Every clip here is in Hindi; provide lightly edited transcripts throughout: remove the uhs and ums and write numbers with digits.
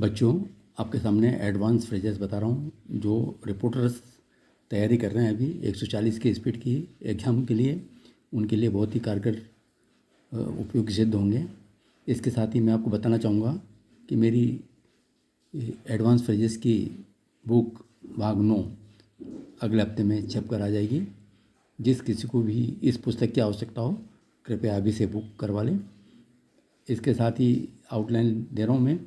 बच्चों, आपके सामने एडवांस फ्रेजेस बता रहा हूँ जो रिपोर्टर्स तैयारी कर रहे हैं अभी 140 की स्पीड की एग्ज़ाम के लिए, उनके लिए बहुत ही कारगर उपयोगी सिद्ध होंगे। इसके साथ ही मैं आपको बताना चाहूँगा कि मेरी एडवांस फ्रेजेस की बुक भाग 9 अगले हफ्ते में छप कर आ जाएगी। जिस किसी को भी इस पुस्तक की आवश्यकता हो कृपया अभी से बुक करवा लें। इसके साथ ही आउटलाइन दे रहा हूँ मैं।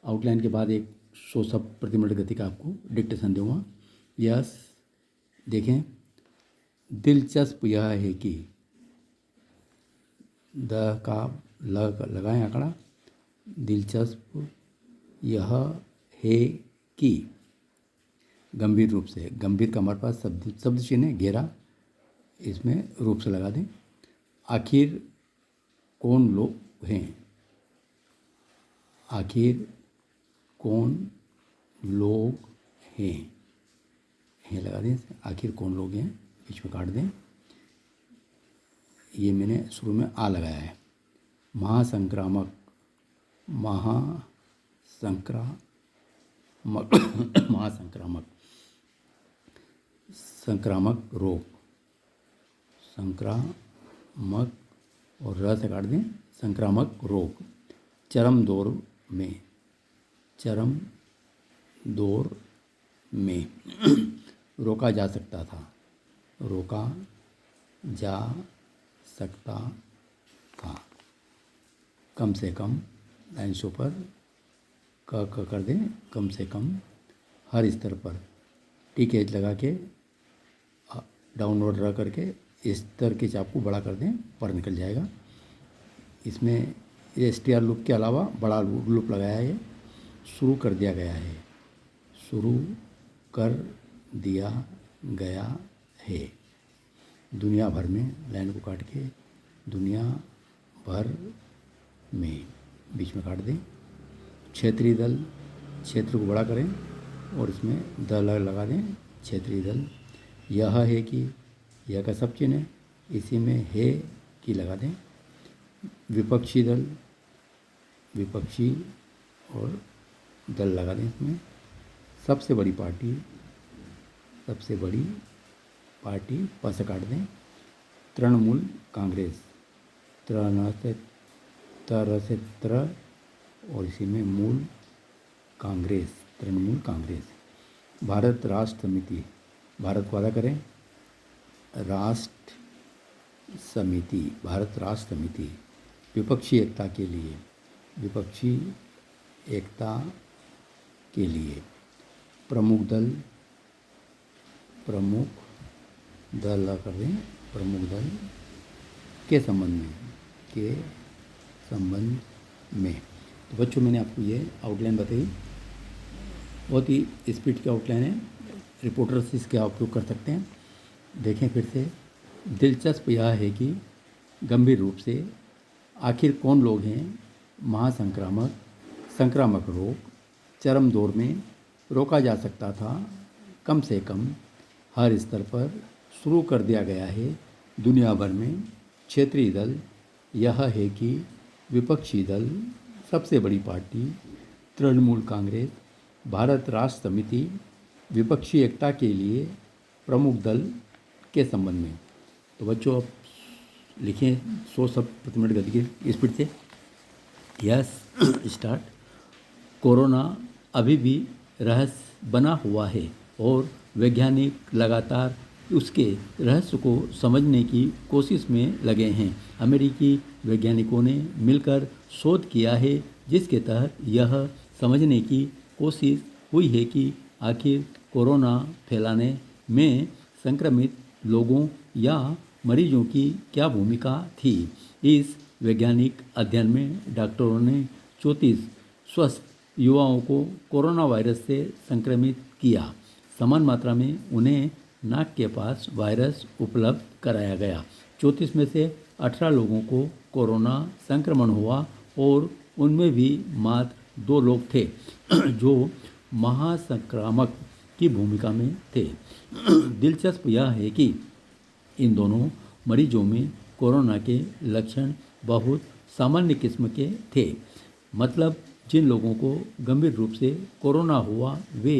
आउटलाइन के बाद एक 100 शब्द प्रति मिनट गति का आपको डिक्टेशन दूंगा। यस, देखें, दिलचस्प यह है कि द का लगाएं आंकड़ा। दिलचस्प यह है कि गंभीर रूप से, गंभीर का हमारे पास शब्द चिन्ह है, घेरा, इसमें रूप से लगा दें। आखिर कौन लोग हैं, आखिर कौन लोग हैं लगा दें। आखिर कौन लोग हैं बीच में काट दें। ये मैंने शुरू में आ लगाया है। महासंक्रामक, महासंक्रामक, संक्रामक रोग, संक्रामक और र से काट दें, संक्रामक रोग। चरम दौर में, चरम दौर में रोका जा सकता था, रोका जा सकता था। कम से कम, लाइन से ऊपर क कर दें, कम से कम हर स्तर पर टिक एज लगा के डाउनवर्ड रह करके इस स्तर के चाप को बड़ा कर दें, पर निकल जाएगा। इसमें ये STR लूप के अलावा बड़ा लूप लगाया है। शुरू कर दिया गया है, शुरू कर दिया गया है। दुनिया भर में, लाइन को काट के दुनिया भर में बीच में काट दें। क्षेत्रीय दल, क्षेत्र को बड़ा करें और इसमें दल लगा दें, क्षेत्रीय दल। यह है कि, यह का सब चिन्ह है, इसी में है कि लगा दें। विपक्षी दल, विपक्षी और दल लगा दें इसमें। सबसे बड़ी पार्टी, सबसे बड़ी पार्टी पर से काट दें। तृणमूल कांग्रेस, त्र और इसी में मूल कांग्रेस, तृणमूल कांग्रेस। भारत राष्ट्र समिति, भारत को आधा करें, राष्ट्र समिति, भारत राष्ट्र समिति। विपक्षी एकता के लिए, विपक्षी एकता के लिए। प्रमुख दल, प्रमुख दल कर दें, प्रमुख दल के संबंध में, के संबंध में। तो बच्चों, मैंने आपको ये आउटलाइन बताई, बहुत ही स्पीड की आउटलाइन है। रिपोर्टर्स इसका उपयोग कर सकते हैं। देखें फिर से। दिलचस्प यह है कि गंभीर रूप से आखिर कौन लोग हैं, महासंक्रामक, संक्रामक रोग चरम दौर में रोका जा सकता था, कम से कम हर स्तर पर शुरू कर दिया गया है। दुनिया भर में क्षेत्रीय दल, यह है कि विपक्षी दल, सबसे बड़ी पार्टी तृणमूल कांग्रेस, भारत राष्ट्र समिति, विपक्षी एकता के लिए, प्रमुख दल के संबंध में। तो बच्चों, आप लिखें 100 शब्द प्रति मिनट गति की स्पीड से। Yes, start. कोरोना अभी भी रहस्य बना हुआ है और वैज्ञानिक लगातार उसके रहस्य को समझने की कोशिश में लगे हैं। अमेरिकी वैज्ञानिकों ने मिलकर शोध किया है जिसके तहत यह समझने की कोशिश हुई है कि आखिर कोरोना फैलाने में संक्रमित लोगों या मरीजों की क्या भूमिका थी। इस वैज्ञानिक अध्ययन में डॉक्टरों ने 34 स्वस्थ युवाओं को कोरोना वायरस से संक्रमित किया। समान मात्रा में उन्हें नाक के पास वायरस उपलब्ध कराया गया। 34 में से 18 लोगों को कोरोना संक्रमण हुआ और उनमें भी मात्र 2 लोग थे जो महासंक्रामक की भूमिका में थे। दिलचस्प यह है कि इन दोनों मरीजों में कोरोना के लक्षण बहुत सामान्य किस्म के थे। मतलब जिन लोगों को गंभीर रूप से कोरोना हुआ वे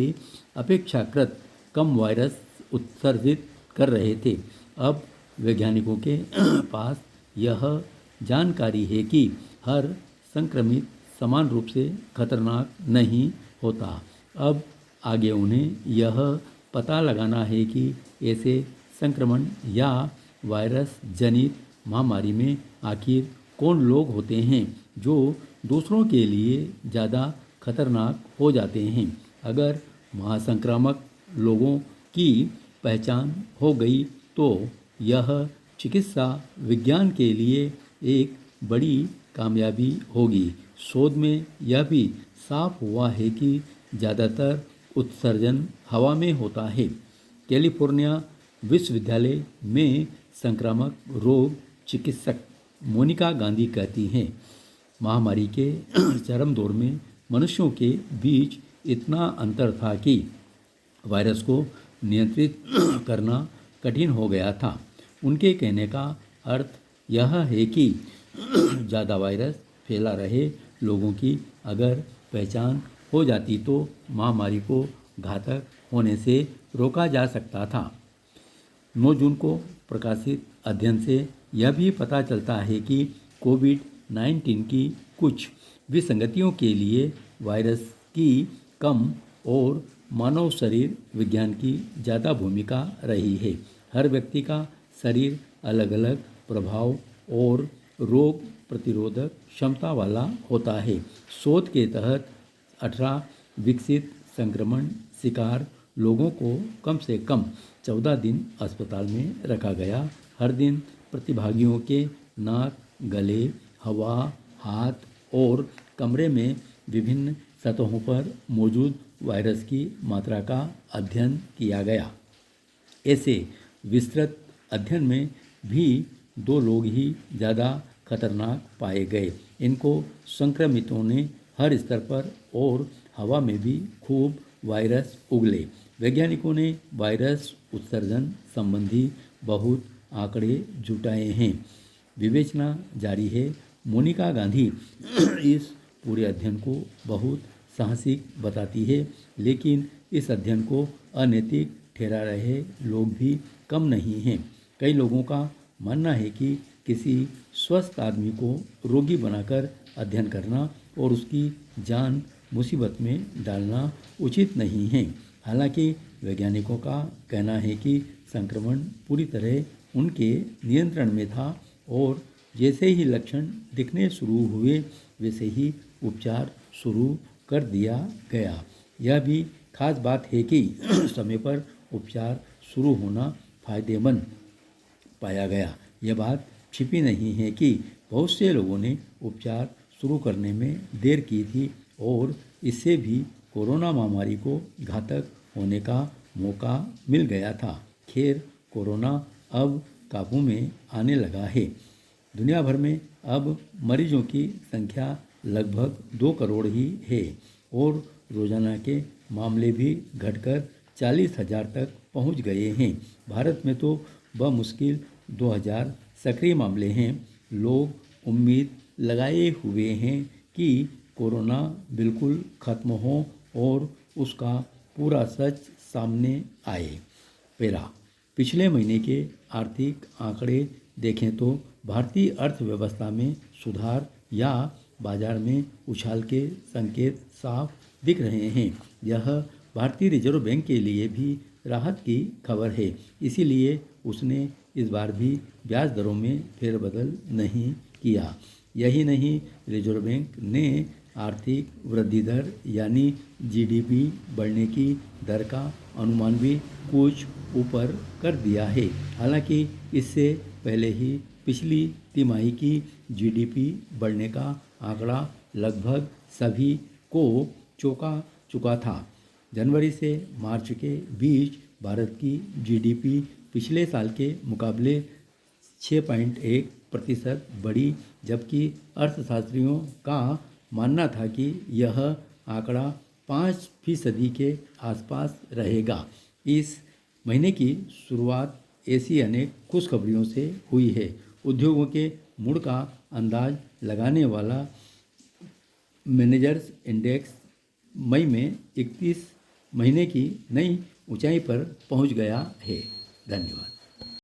अपेक्षाकृत कम वायरस उत्सर्जित कर रहे थे। अब वैज्ञानिकों के पास यह जानकारी है कि हर संक्रमित समान रूप से खतरनाक नहीं होता। अब आगे उन्हें यह पता लगाना है कि ऐसे संक्रमण या वायरस जनित महामारी में आखिर कौन लोग होते हैं जो दूसरों के लिए ज़्यादा खतरनाक हो जाते हैं। अगर महासंक्रामक लोगों की पहचान हो गई तो यह चिकित्सा विज्ञान के लिए एक बड़ी कामयाबी होगी। शोध में यह भी साफ हुआ है कि ज़्यादातर उत्सर्जन हवा में होता है। कैलिफोर्निया विश्वविद्यालय में संक्रामक रोग चिकित्सक मोनिका गांधी कहती हैं, महामारी के चरम दौर में मनुष्यों के बीच इतना अंतर था कि वायरस को नियंत्रित करना कठिन हो गया था। उनके कहने का अर्थ यह है कि ज़्यादा वायरस फैला रहे लोगों की अगर पहचान हो जाती तो महामारी को घातक होने से रोका जा सकता था। 9 जून को प्रकाशित अध्ययन से यह भी पता चलता है कि कोविड-19 की कुछ विसंगतियों के लिए वायरस की कम और मानव शरीर विज्ञान की ज़्यादा भूमिका रही है। हर व्यक्ति का शरीर अलग अलग प्रभाव और रोग प्रतिरोधक क्षमता वाला होता है। शोध के तहत 18 विकसित संक्रमण शिकार लोगों को कम से कम 14 दिन अस्पताल में रखा गया। हर दिन प्रतिभागियों के नाक, गले, हवा, हाथ और कमरे में विभिन्न सतहों पर मौजूद वायरस की मात्रा का अध्ययन किया गया। ऐसे विस्तृत अध्ययन में भी 2 लोग ही ज़्यादा खतरनाक पाए गए। इनको संक्रमितों ने हर स्तर पर और हवा में भी खूब वायरस उगले। वैज्ञानिकों ने वायरस उत्सर्जन संबंधी बहुत आंकड़े जुटाए हैं। विवेचना जारी है। मोनिका गांधी इस पूरे अध्ययन को बहुत साहसिक बताती है, लेकिन इस अध्ययन को अनैतिक ठहरा रहे लोग भी कम नहीं हैं। कई लोगों का मानना है कि किसी स्वस्थ आदमी को रोगी बनाकर अध्ययन करना और उसकी जान मुसीबत में डालना उचित नहीं है। हालांकि वैज्ञानिकों का कहना है कि संक्रमण पूरी तरह उनके नियंत्रण में था और जैसे ही लक्षण दिखने शुरू हुए वैसे ही उपचार शुरू कर दिया गया। यह भी खास बात है कि समय पर उपचार शुरू होना फायदेमंद पाया गया। यह बात छिपी नहीं है कि बहुत से लोगों ने उपचार शुरू करने में देर की थी और इससे भी कोरोना महामारी को घातक होने का मौका मिल गया था। खैर, कोरोना अब काबू में आने लगा है। दुनिया भर में अब मरीजों की संख्या लगभग 2 करोड़ ही है और रोजाना के मामले भी घटकर 40,000 तक पहुंच गए हैं। भारत में तो बमुश्किल 2000 सक्रिय मामले हैं। लोग उम्मीद लगाए हुए हैं कि कोरोना बिल्कुल खत्म हो और उसका पूरा सच सामने आए। पेरा पिछले महीने के आर्थिक आंकड़े देखें तो भारतीय अर्थव्यवस्था में सुधार या बाजार में उछाल के संकेत साफ दिख रहे हैं। यह भारतीय रिजर्व बैंक के लिए भी राहत की खबर है। इसीलिए उसने इस बार भी ब्याज दरों में फेरबदल नहीं किया। यही नहीं, रिजर्व बैंक ने आर्थिक वृद्धि दर यानी जीडीपी बढ़ने की दर का अनुमान भी कुछ ऊपर कर दिया है। हालांकि इससे पहले ही पिछली तिमाही की जीडीपी बढ़ने का आंकड़ा लगभग सभी को चौंका चुका था। जनवरी से मार्च के बीच भारत की जीडीपी पिछले साल के मुकाबले 6.1% बढ़ी, जबकि अर्थशास्त्रियों का मानना था कि यह आंकड़ा 5% के आसपास रहेगा। इस महीने की शुरुआत ऐसी अनेक खुशखबरियों से हुई है। उद्योगों के मूड का अंदाज लगाने वाला मैनेजर्स इंडेक्स मई में 31 महीने की नई ऊंचाई पर पहुंच गया है। धन्यवाद।